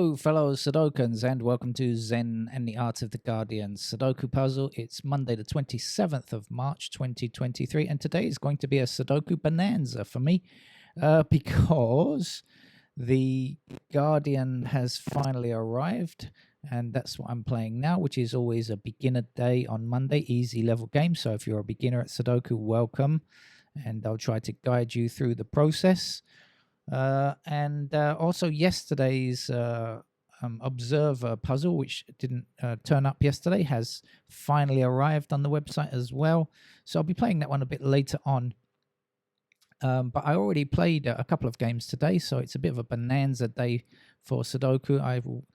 Hello, fellow Sudokans, and welcome to Zen and the Art of the Guardian Sudoku puzzle. It's Monday, the 27th of March, 2023, and today is going to be a Sudoku bonanza for me because the Guardian has finally arrived, and that's what I'm playing now, which is always a beginner day on Monday, easy level game. So if you're a beginner at Sudoku, welcome, and I'll try to guide you through the process. Also yesterday's observer puzzle, which didn't turn up yesterday, has finally arrived on the website as well. So I'll be playing that one a bit later on. But I already played a couple of games today, so it's a bit of a bonanza day for Sudoku. I will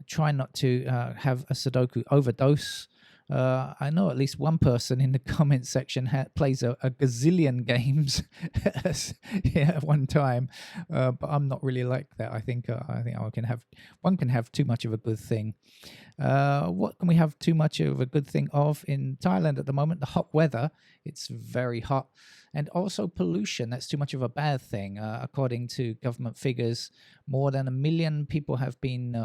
try not to have a Sudoku overdose. I know at least one person in the comment section plays a gazillion games at one time, but I'm not really like that. I think one can have too much of a good thing. What can we have too much of a good thing of in Thailand at the moment? The hot weather. It's very hot. And also pollution. That's too much of a bad thing. According to government figures, more than 1 million people have been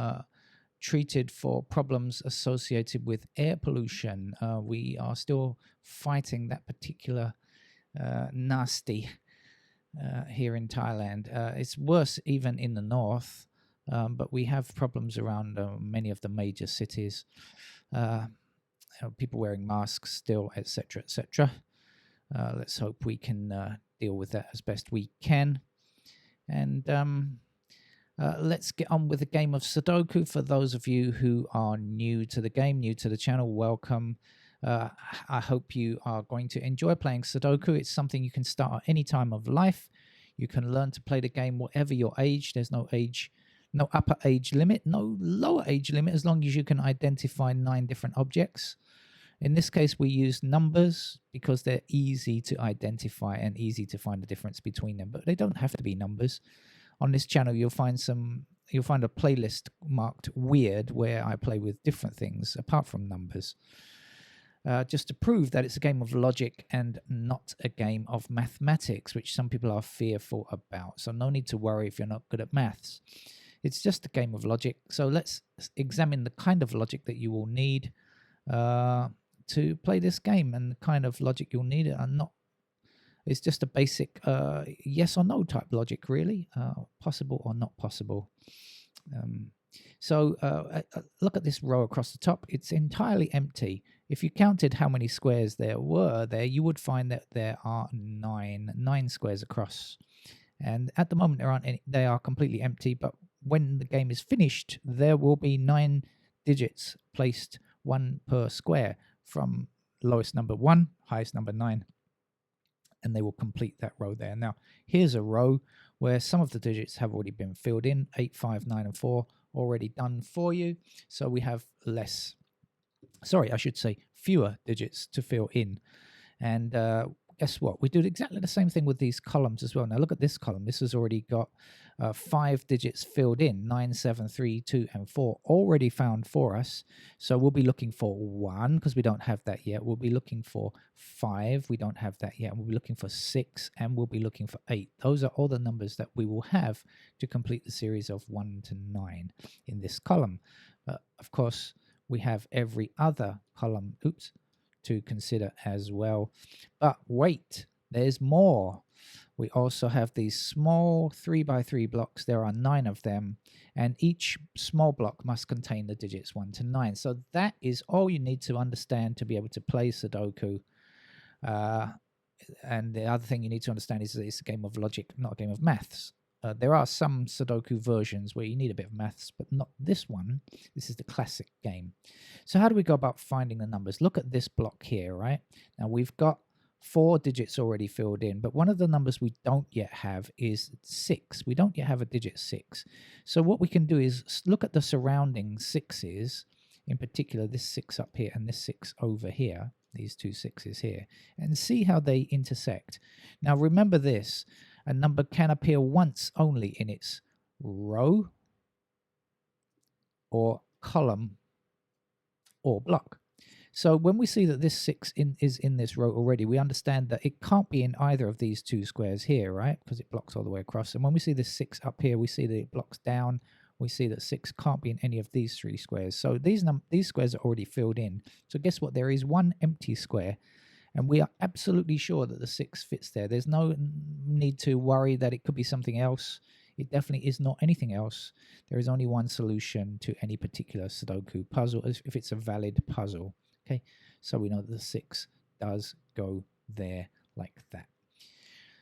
treated for problems associated with air pollution. We are still fighting that particular nasty here in Thailand. It's worse even in the north, but we have problems around many of the major cities. People wearing masks still, etc., etc. Let's hope we can deal with that as best we can. And let's get on with the game of Sudoku. For those of you who are new to the game, new to the channel, welcome. I hope you are going to enjoy playing Sudoku. It's something you can start at any time of life. You can learn to play the game whatever your age. There's no upper age limit, no lower age limit, as long as you can identify 9 different objects. In this case, we use numbers because they're easy to identify and easy to find the difference between them, but they don't have to be numbers. On this channel, you'll find a playlist marked weird where I play with different things apart from numbers, just to prove that it's a game of logic and not a game of mathematics, which some people are fearful about. So no need to worry if you're not good at maths. It's just a game of logic. So let's examine the kind of logic that you will need to play this game, and the kind of logic you'll need are not. It's just a basic yes or no type logic, really. Possible or not possible. Look at this row across the top. It's entirely empty. If you counted how many squares there were there, you would find that there are nine squares across. And at the moment, there aren't any. They are completely empty. But when the game is finished, there will be 9 digits placed, 1 per square, from lowest number 1, highest number 9. And they will complete that row there. Now, here's a row where some of the digits have already been filled in. 8, 5, 9, and 4 already done for you. So we have fewer digits to fill in. And guess what? We do exactly the same thing with these columns as well. Now, look at this column. This has already got 5 digits filled in. 9, 7, 3, 2, and 4 already found for us. So we'll be looking for 1 because we don't have that yet. We'll be looking for 5. We don't have that yet. We'll be looking for 6, and we'll be looking for 8. Those are all the numbers that we will have to complete the series of 1 to 9 in this column. Of course, we have every other column to consider as well. But wait, there's more. We also have these small 3x3 blocks. There are 9 of them, and each small block must contain the digits 1 to 9. So that is all you need to understand to be able to play Sudoku. And the other thing you need to understand is that it's a game of logic, not a game of maths. There are some Sudoku versions where you need a bit of maths, but not this one. This is the classic game. So how do we go about finding the numbers? Look at this block here, right? Now we've got 4 digits already filled in, but one of the numbers we don't yet have is 6. We don't yet have a digit 6. So what we can do is look at the surrounding 6s, in particular this 6 up here and this 6 over here, these 2 6s here, and see how they intersect. Now remember this. A number can appear once only in its row or column or block. So when we see that this 6 is in this row already, we understand that it can't be in either of these 2 squares here, right? Because it blocks all the way across. And when we see this 6 up here, we see that it blocks down we see that 6 can't be in any of these 3 squares. So these squares are already filled in. So guess what? There is one empty square, and we are absolutely sure that the 6 fits there. There's no need to worry that it could be something else. It definitely is not anything else. There is only one solution to any particular Sudoku puzzle if it's a valid puzzle. Okay, so we know that the 6 does go there like that.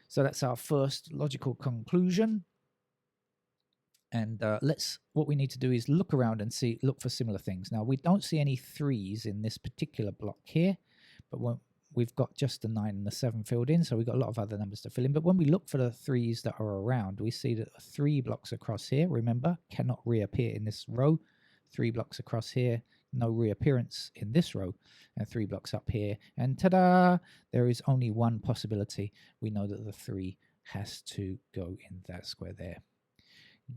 So that's our first logical conclusion. And what we need to do is look around and look for similar things. Now, we don't see any 3s in this particular block here, but we've got just the 9 and the 7 filled in, so we've got a lot of other numbers to fill in. But when we look for the 3s that are around, we see that 3 blocks across here, remember, cannot reappear in this row. 3 blocks across here, no reappearance in this row, and 3 blocks up here. And ta-da! There is only one possibility. We know that the 3 has to go in that square there.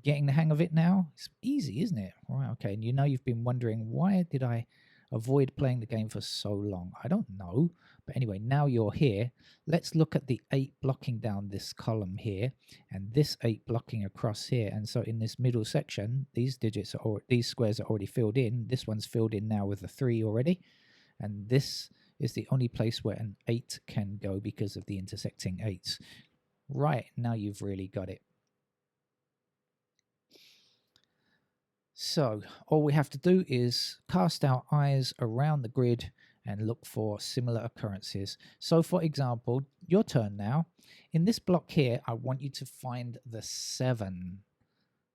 Getting the hang of it now? It's easy, isn't it? All right, okay. And you know you've been wondering, why did I avoid playing the game for so long? I don't know. But anyway, now you're here. Let's look at the 8 blocking down this column here, and this 8 blocking across here. And so in this middle section, these squares are already filled in. This one's filled in now with a 3 already. And this is the only place where an 8 can go because of the intersecting 8s. Right, now you've really got it. So all we have to do is cast our eyes around the grid and look for similar occurrences. So for example, your turn now. In this block here, I want you to find the 7.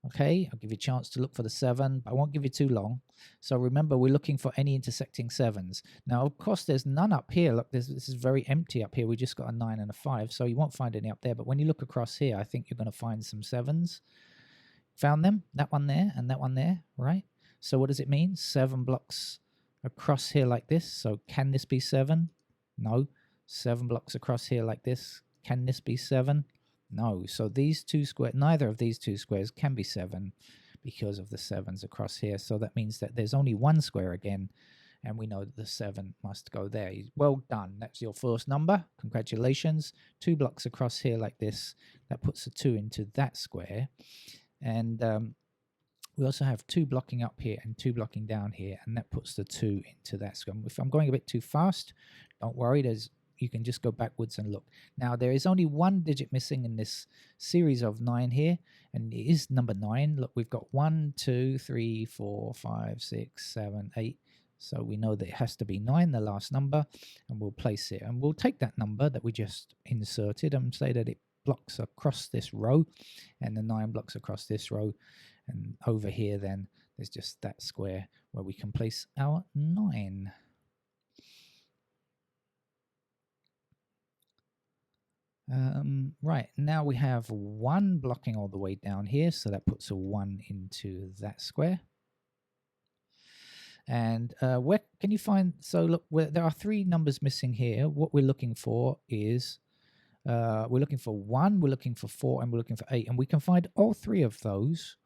Okay, I'll give you a chance to look for the 7, but I won't give you too long. So remember, we're looking for any intersecting 7s. Now, of course, there's none up here. Look, this is very empty up here. We just got a 9 and a 5, so you won't find any up there. But when you look across here, I think you're going to find some 7s. Found them? That one there and that one there, right? So what does it mean? 7 blocks across here like this. So can this be 7? No. 7 blocks across here like this. Can this be 7? No. So these 2 squares, neither of these 2 squares can be 7 because of the 7s across here. So that means that there's only one square again, and we know that the 7 must go there. Well done. That's your first number. Congratulations. 2 blocks across here like this. That puts a 2 into that square. And we also have 2 blocking up here and 2 blocking down here, and that puts the 2 into that square. If I'm going a bit too fast, don't worry, you can just go backwards and look. Now, there is only 1 digit missing in this series of 9 here, and it is number 9. Look, we've got 1, 2, 3, 4, 5, 6, 7, 8. So we know that it has to be 9, the last number, and we'll place it. And we'll take that number that we just inserted and say that it blocks across this row, and the 9 blocks across this row, and over here then there's just that square where we can place our 9. Right, now we have 1 blocking all the way down here, so that puts a 1 into that square. And where can you find, so look, there are 3 numbers missing here. What we're looking for is we're looking for 1, we're looking for 4, and we're looking for 8. And we can find all 3 of those.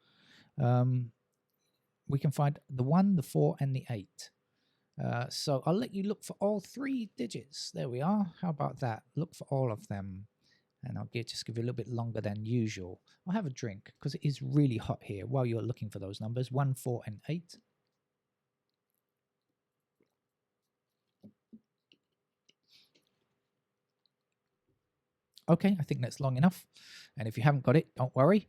We can find the 1, the 4, and the 8. So I'll let you look for all 3 digits. There we are. How about that? Look for all of them. And I'll just give you a little bit longer than usual. I'll have a drink because it is really hot here while you're looking for those numbers. 1, 4, and 8. Okay, I think that's long enough. And if you haven't got it, don't worry.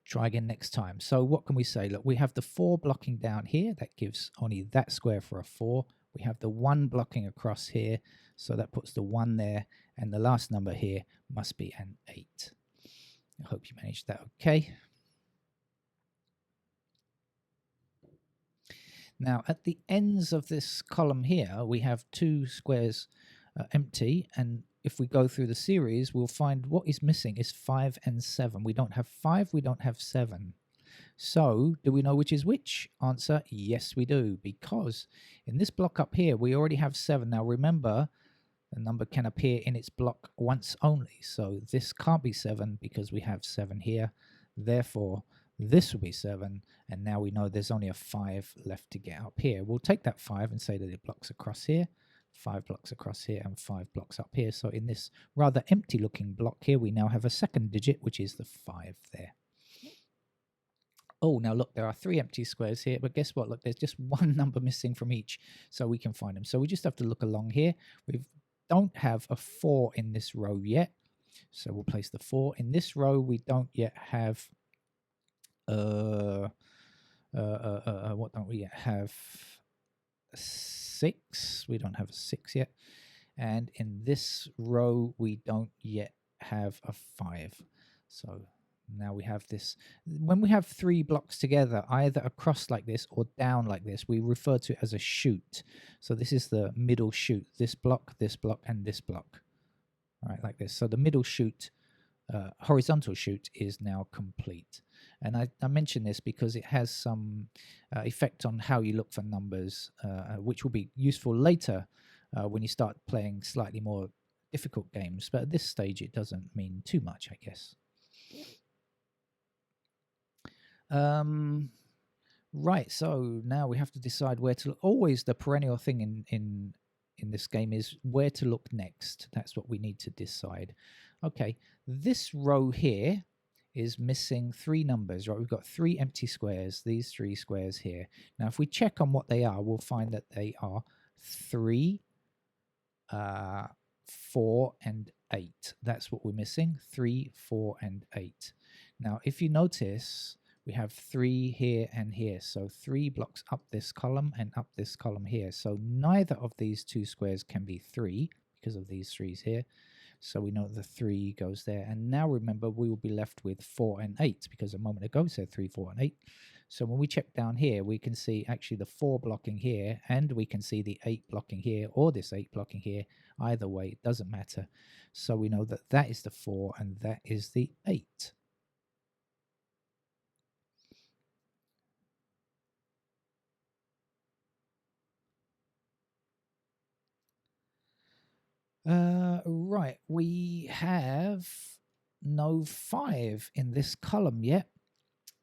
Try again next time. So what can we say? Look, we have the 4 blocking down here. That gives only that square for a 4. We have the 1 blocking across here. So that puts the 1 there. And the last number here must be an 8. I hope you managed that okay. Now, at the ends of this column here, we have 2 squares empty, and if we go through the series, we'll find what is missing is 5 and 7. We don't have 5, we don't have 7. So, do we know which is which? Answer, yes we do, because in this block up here, we already have 7. Now remember, the number can appear in its block once only, so this can't be 7 because we have 7 here. Therefore, this will be 7, and now we know there's only a 5 left to get up here. We'll take that 5 and say that it blocks across here. 5 blocks across here and 5 blocks up here. So in this rather empty looking block here, we now have a second digit, which is the 5 there. Oh, now look, there are 3 empty squares here, but guess what? Look, there's just one number missing from each, so we can find them. So we just have to look along here. We don't have a 4 in this row yet, so we'll place the 4 in this row. We don't yet have what don't we yet have? A 6. We don't have a 6 yet, and in this row we don't yet have a 5. So now we have this. When we have 3 blocks together, either across like this or down like this, we refer to it as a chute. So this is the middle chute, this block, and this block. All right, like this. So the middle chute, horizontal chute, is now complete. And I mention this because it has some effect on how you look for numbers, which will be useful later when you start playing slightly more difficult games. But at this stage, it doesn't mean too much, I guess. Right, so now we have to decide where to look. Always the perennial thing in this game is where to look next. That's what we need to decide. Okay, this row here is missing 3 numbers, right? We've got 3 empty squares, these 3 squares here. Now, if we check on what they are, we'll find that they are 3, 4, and 8. That's what we're missing, 3, 4, and 8. Now, if you notice, we have 3 here and here. So 3 blocks up this column and up this column here. So neither of these 2 squares can be 3 because of these 3's here. So we know the 3 goes there. And now remember, we will be left with 4 and 8 because a moment ago we said 3, 4, and 8. So when we check down here, we can see actually the 4 blocking here, and we can see the 8 blocking here, or this 8 blocking here. Either way, it doesn't matter. So we know that that is the 4 and that is the 8. Right, we have no 5 in this column yet.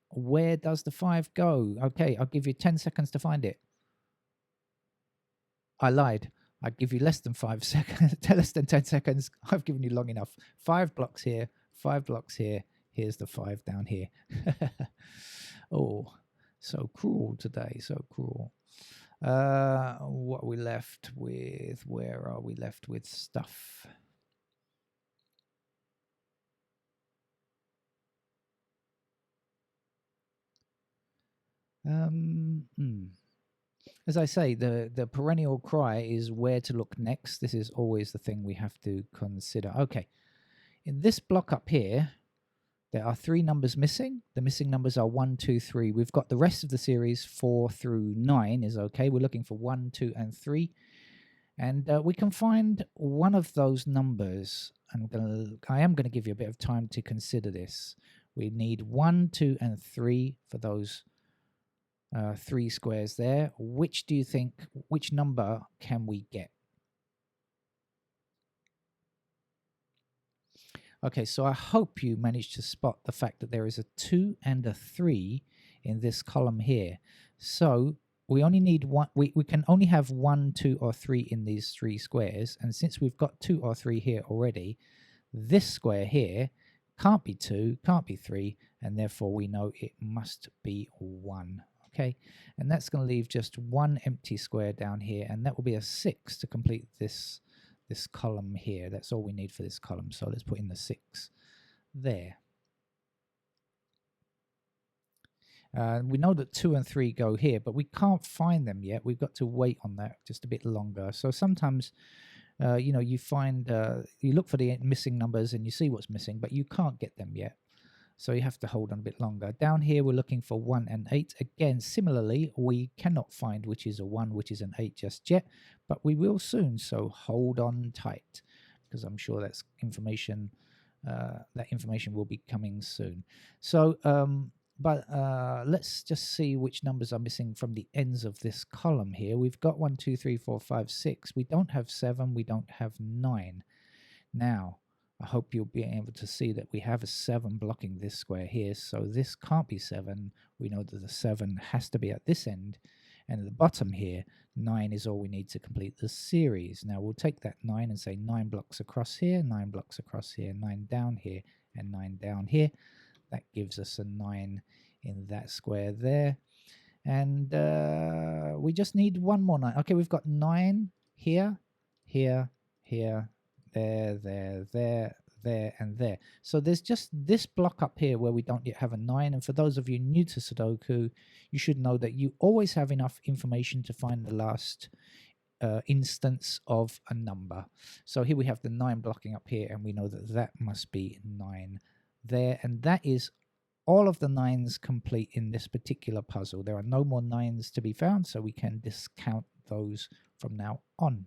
Where does the 5 go? Okay, I'll give you 10 seconds to find it. I lied. I give you less than 5 seconds, less than 10 seconds. I've given you long enough. 5 blocks here, 5 blocks here. Here's the 5 down here. Oh, so cruel today, so cruel. What are we left with? Where are we left with stuff? As I say, the perennial cry is where to look next. This is always the thing we have to consider. Okay, in this block up here, there are 3 numbers missing. The missing numbers are 1, 2, 3. We've got the rest of the series 4 through 9 is okay. We're looking for 1, 2, and 3. And we can find one of those numbers. I am going to give you a bit of time to consider this. We need 1, 2, and 3 for those 3 squares there. Which do you think, which number can we get? Okay, so I hope you managed to spot the fact that there is a 2 and a 3 in this column here. So we only need one. We can only have 1, 2, or 3 in these 3 squares. And since we've got 2 or 3 here already, this square here can't be 2, can't be 3, and therefore we know it must be 1. Okay, and that's going to leave just 1 empty square down here, and that will be a 6 to complete this column here. That's all we need for this column. So let's put in the 6 there. We know that 2 and 3 go here, but we can't find them yet. We've got to wait on that just a bit longer. So sometimes, you find, you look for the missing numbers and you see what's missing, but you can't get them yet. So you have to hold on a bit longer. Down here, we're looking for 1 and 8. Again, similarly, we cannot find which is a 1, which is an 8 just yet, but we will soon. So hold on tight, because I'm sure that's information. That information will be coming soon. So, let's just see which numbers are missing from the ends of this column here. We've got 1, 2, 3, 4, 5, 6. We don't have 7. We don't have 9. Now, I hope you'll be able to see that we have a 7 blocking this square here, so this can't be 7. We know that the 7 has to be at this end, and at the bottom here, 9 is all we need to complete the series. Now we'll take that 9 and say 9 blocks across here, 9 blocks across here, 9 down here, and 9 down here. That gives us a 9 in that square there. And we just need one more 9. Okay, we've got 9 here, here, here, there, and there. So there's just this block up here where we don't yet have a 9. And for those of you new to Sudoku, you should know that you always have enough information to find the last instance of a number. So here we have the 9 blocking up here, and we know that that must be 9 there. And that is all of the 9s complete in this particular puzzle. There are no more 9s to be found, so we can discount those from now on.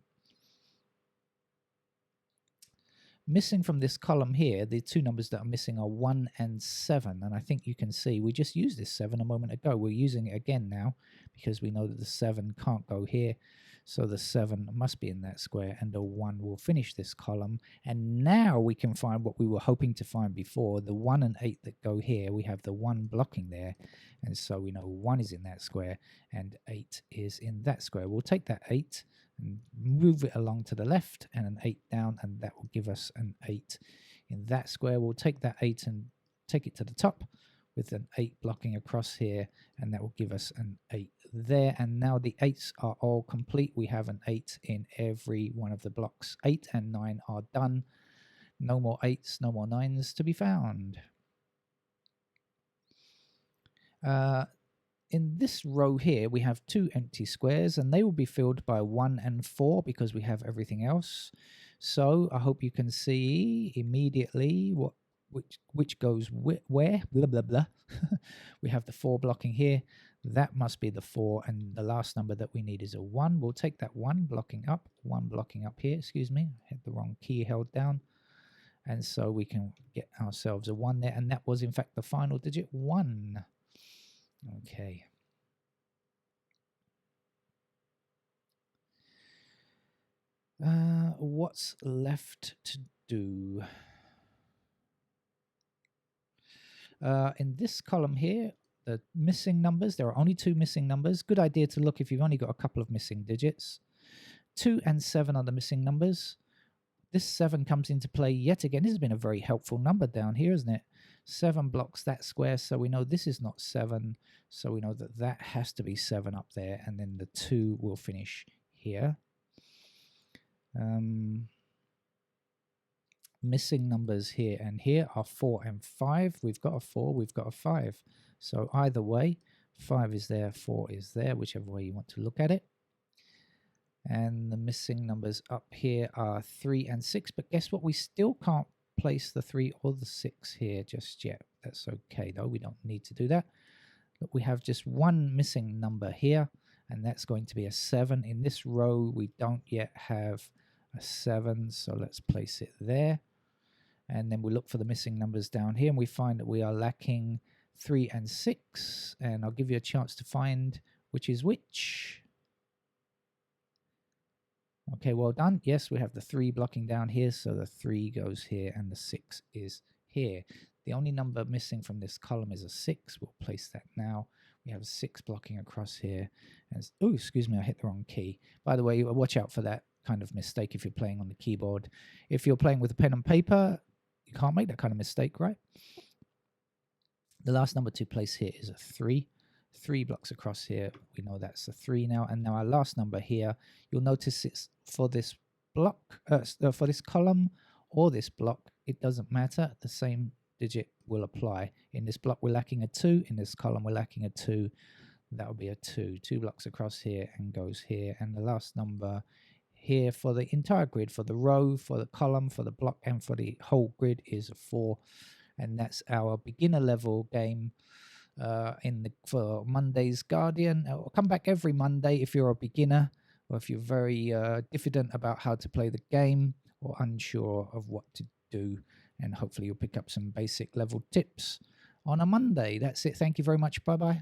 Missing from this column here, the 2 numbers that are missing are 1 and 7. And I think you can see we just used this 7 a moment ago. We're using it again now because we know that the 7 can't go here. So the 7 must be in that square, and the 1 will finish this column. And now we can find what we were hoping to find before. The 1 and 8 that go here, we have the 1 blocking there. And so we know 1 is in that square and 8 is in that square. We'll take that 8 and move it along to the left and an 8 down, and that will give us an 8 in that square. We'll take that 8 and take it to the top with an 8 blocking across here, and that will give us an 8 there. And now the 8s are all complete. We have an 8 in every one of the blocks. 8 and 9 are done. No more 8s, no more 9s to be found. In this row here, we have 2 empty squares, and they will be filled by 1 and 4 because we have everything else. So I hope you can see immediately which goes where, blah, blah, blah. We have the 4 blocking here. That must be the 4, and the last number that we need is a 1. We'll take that 1 blocking up here, excuse me. I had the wrong key held down. And so we can get ourselves a 1 there, and that was in fact the final digit, 1. Okay. What's left to do? In this column here, the missing numbers, there are only 2 missing numbers. Good idea to look if you've only got a couple of missing digits. 2 and 7 are the missing numbers. This 7 comes into play yet again. This has been a very helpful number down here, isn't it? 7 blocks that square, so we know this is not 7. So we know that that has to be 7 up there, and then the 2 will finish here. Missing numbers here and here are 4 and 5. We've got a 4, we've got a 5. So either way, 5 is there, 4 is there, whichever way you want to look at it. And the missing numbers up here are 3 and 6. But guess what? We still can't place the 3 or the 6 here just yet. That's okay, though. We don't need to do that. Look, we have just 1 missing number here, and that's going to be a 7. In this row, we don't yet have a 7, so let's place it there. And then we look for the missing numbers down here, and we find that we are lacking 3 and 6. And I'll give you a chance to find which is which. Okay, well done. Yes, we have the 3 blocking down here, so the 3 goes here and the 6 is here. The only number missing from this column is a 6. We'll place that now. We have a 6 blocking across here. And oh, excuse me, I hit the wrong key. By the way, watch out for that kind of mistake if you're playing on the keyboard. If you're playing with a pen and paper, you can't make that kind of mistake, right? The last number to place here is a 3. 3 blocks across here, we know that's a 3 now. And now our last number here, you'll notice it's for this block, for this column or this block, it doesn't matter. The same digit will apply. In this block, we're lacking a 2. In this column, we're lacking a 2. That will be a 2. 2 blocks across here and goes here. And the last number here for the entire grid, for the row, for the column, for the block, and for the whole grid is a 4. And that's our beginner level game. For Monday's Guardian. I'll come back every Monday if you're a beginner or if you're very diffident about how to play the game or unsure of what to do, and hopefully you'll pick up some basic level tips on a Monday. That's it. Thank you very much. Bye-bye.